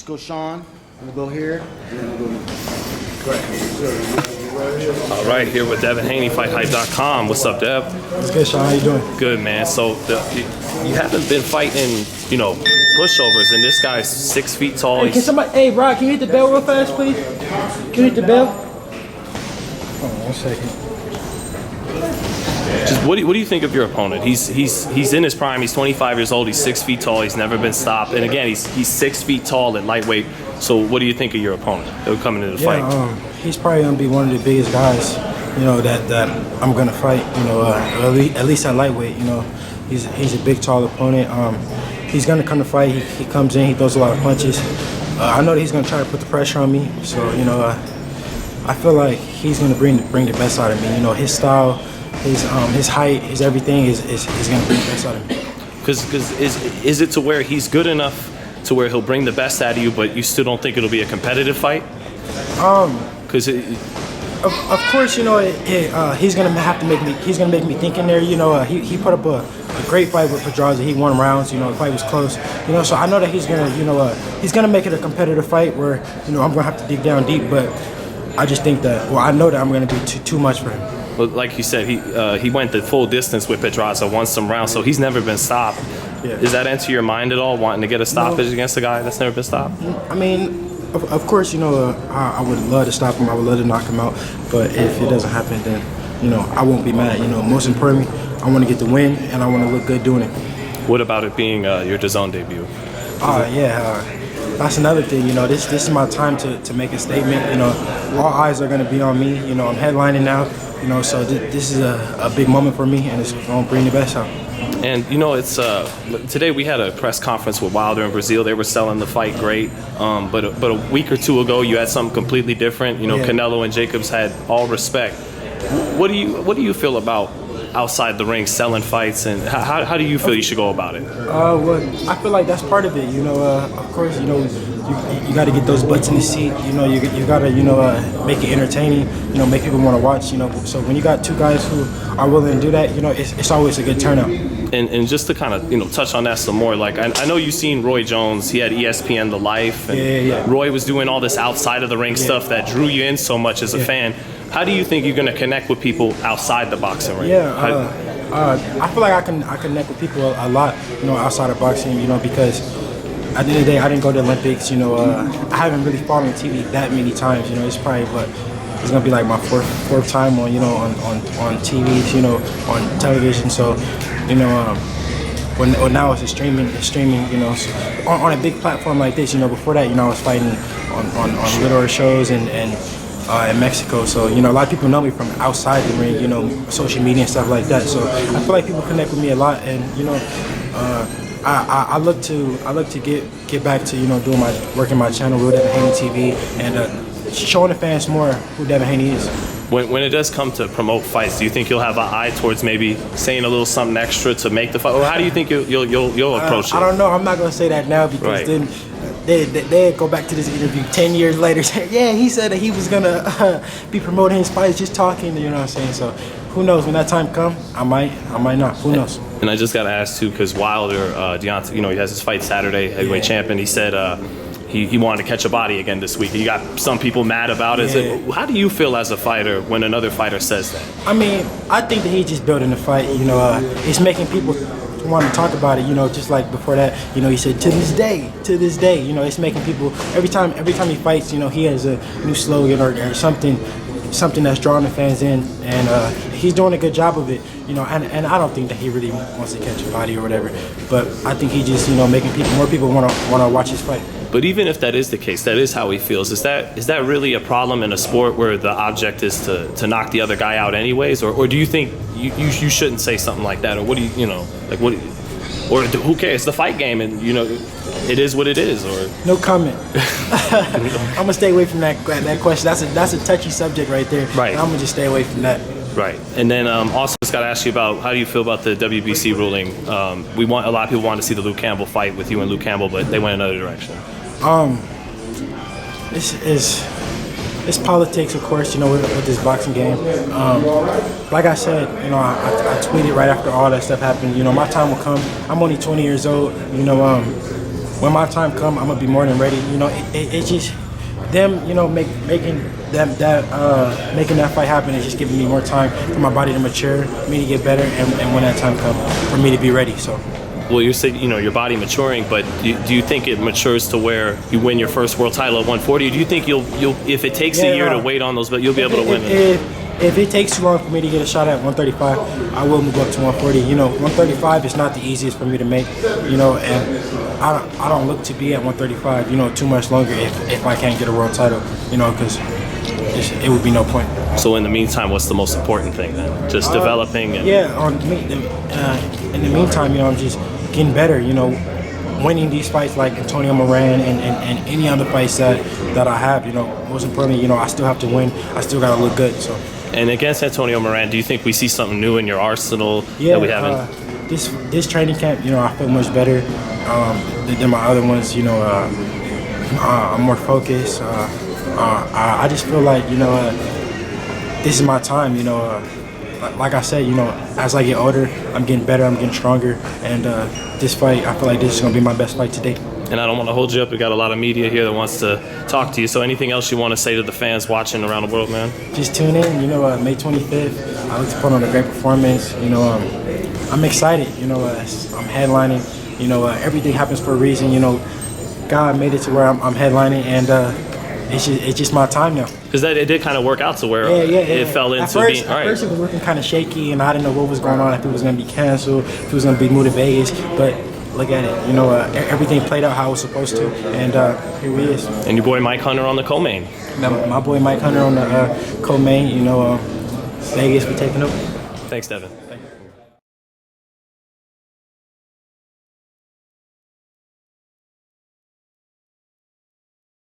Let's go, Sean. We'll go here. All right, here with Devin Haney, FightHype.com. What's up, Dev? What's good, Sean? How you doing? Good, man. So you haven't been fighting, pushovers, and this guy's 6 feet tall. Hey, can somebody? Hey, Rob, can you hit the bell real fast, please? Can you hit the bell? Hold on 1 second. Just what do you think of your opponent? He's in his prime. He's 25 years old. He's 6 feet tall. He's never been stopped. And again, he's 6 feet tall at lightweight. So what do you think of your opponent coming into the fight? He's probably gonna be one of the biggest guys, that I'm gonna fight. At least at lightweight. He's a big, tall opponent. He's gonna come to fight. He comes in. He throws a lot of punches. I know that he's gonna try to put the pressure on me. So I feel like he's gonna bring the best out of me. His style, his height, his everything is gonna bring the best out of me. Because is it to where he's good enough to where he'll bring the best out of you, but you still don't think it'll be a competitive fight? Because of course, he's gonna have to make me. He's gonna make me think in there. He put up a great fight with Dazn. He won rounds. The fight was close. So I know that he's gonna, he's gonna make it a competitive fight where, I'm gonna have to dig down deep. But I just think that, I know that I'm gonna do too much for him. Well, like you said, he went the full distance with Pedraza, won some rounds, so he's never been stopped. Yeah. Is that enter your mind at all, wanting to get a stoppage against a guy that's never been stopped? I mean, of course, I would love to stop him. I would love to knock him out. But if it doesn't happen, then, I won't be mad. Most importantly, I want to get the win, and I want to look good doing it. What about it being your Dazn debut? That's another thing. This is my time to make a statement. All eyes are going to be on me. I'm headlining now. So this is a big moment for me, and it's going to bring the best out. And it's today we had a press conference with Wilder in Brazil. They were selling the fight great, but a week or two ago you had something completely different. Canelo and Jacobs had all respect. What do you feel about outside the ring selling fights, and how do you feel you should go about it? Well, I feel like that's part of it. Of course, you got to get those butts in the seat. You got to make it entertaining. Make people want to watch. So when you got two guys who are willing to do that, it's always a good turnout. And just to kind of touch on that some more, like I know you've seen Roy Jones. He had ESPN The Life, and yeah. Roy was doing all this outside of the ring stuff that drew you in so much as a fan. How do you think you're going to connect with people outside the boxing ring? I feel like I connect with people a lot, outside of boxing, because at the end of the day, I didn't go to the Olympics, I haven't really fought on TV that many times, it's probably it's gonna be like my fourth time on on TV, on television. So when now it's streaming, so on a big platform like this. Before that, I was fighting on little shows and in Mexico. So a lot of people know me from outside the ring, social media and stuff like that. So I feel like people connect with me a lot, and I look to get back to doing my work in my channel, Real Devin Haney TV, and showing the fans more who Devin Haney is. When it does come to promote fights, do you think you'll have an eye towards maybe saying a little something extra to make the fight, or how do you think you'll approach it? I don't know. I'm not gonna say that now, because then they go back to this interview 10 years later saying, yeah, he said that he was gonna be promoting his fights, just talking. You know what I'm saying? So who knows? When that time comes, I might not. Who knows? And I just got to ask too, because Wilder, Deontay, he has his fight Saturday, heavyweight champion. He said he wanted to catch a body again this week. You got some people mad about it. Yeah. How do you feel as a fighter when another fighter says that? I mean, I think that he's just building the fight. It's making people want to talk about it. Just like before that, he said to this day. It's making people every time he fights. He has a new slogan or something that's drawing the fans in, and he's doing a good job of it. And I don't think that he really wants to catch a body or whatever, but I think he just making more people want to watch his fight. But even if that is the case, that is how he feels. Is that really a problem in a sport where the object is to knock the other guy out anyways, or do you think you shouldn't say something like that, or what do or who cares? It's the fight game, and it is what it is. Or no comment. I'm gonna stay away from that question. That's a touchy subject right there. Right. I'm gonna just stay away from that. Right. And then also just got to ask you about, how do you feel about the WBC ruling? A lot of people want to see the Luke Campbell fight with you and Luke Campbell, but they went another direction. It's politics, of course, with this boxing game. Like I said, I tweeted right after all that stuff happened. My time will come. I'm only 20 years old. when my time come, I'm gonna be more than ready. You know, it's just them, you know, making that fight happen is just giving me more time for my body to mature, me to get better, and when that time comes, for me to be ready. So. Well, you said, you know, your body maturing, but do you think it matures to where you win your first world title at 140? Or do you think you'll if it takes a year to wait on those, but you'll be able to win it? If it takes too long for me to get a shot at 135, I will move up to 140. You know, 135 is not the easiest for me to make. You know, and I don't look to be at 135. You know, too much longer if I can't get a world title. You know, because it would be no point. So in the meantime, what's the most important thing then? Just developing. And in the meantime, you know, I'm just getting better. You know, winning these fights like Antonio Moran and any other fights that I have. You know, most importantly, you know, I still have to win. I still gotta look good. So. And against Antonio Moran, do you think we see something new in your arsenal that we haven't? This training camp, you know, I feel much better than my other ones. You know, I'm more focused. I just feel like, you know, this is my time. You know, like I said, you know, as I get older, I'm getting better, I'm getting stronger, and this fight, I feel like this is gonna be my best fight to date. And I don't want to hold you up. We got a lot of media here that wants to talk to you. So anything else you want to say to the fans watching around the world, man? Just tune in. You know, May 25th, I look to put on a great performance. You know, I'm excited. You know, I'm headlining. You know, everything happens for a reason. You know, God made it to where I'm headlining, and it's just my time now. Because it did kind of work out to where it fell into being. At first, it was looking kind of shaky, and I didn't know what was going on. If it was going to be canceled, if it was going to be moved to Vegas, but. Look at it, you know, everything played out how it was supposed to, and here we is. And your boy Mike Hunter on the co-main. My boy Mike Hunter on the co-main, you know, Vegas for taking over. Thanks, Devin. Thank you.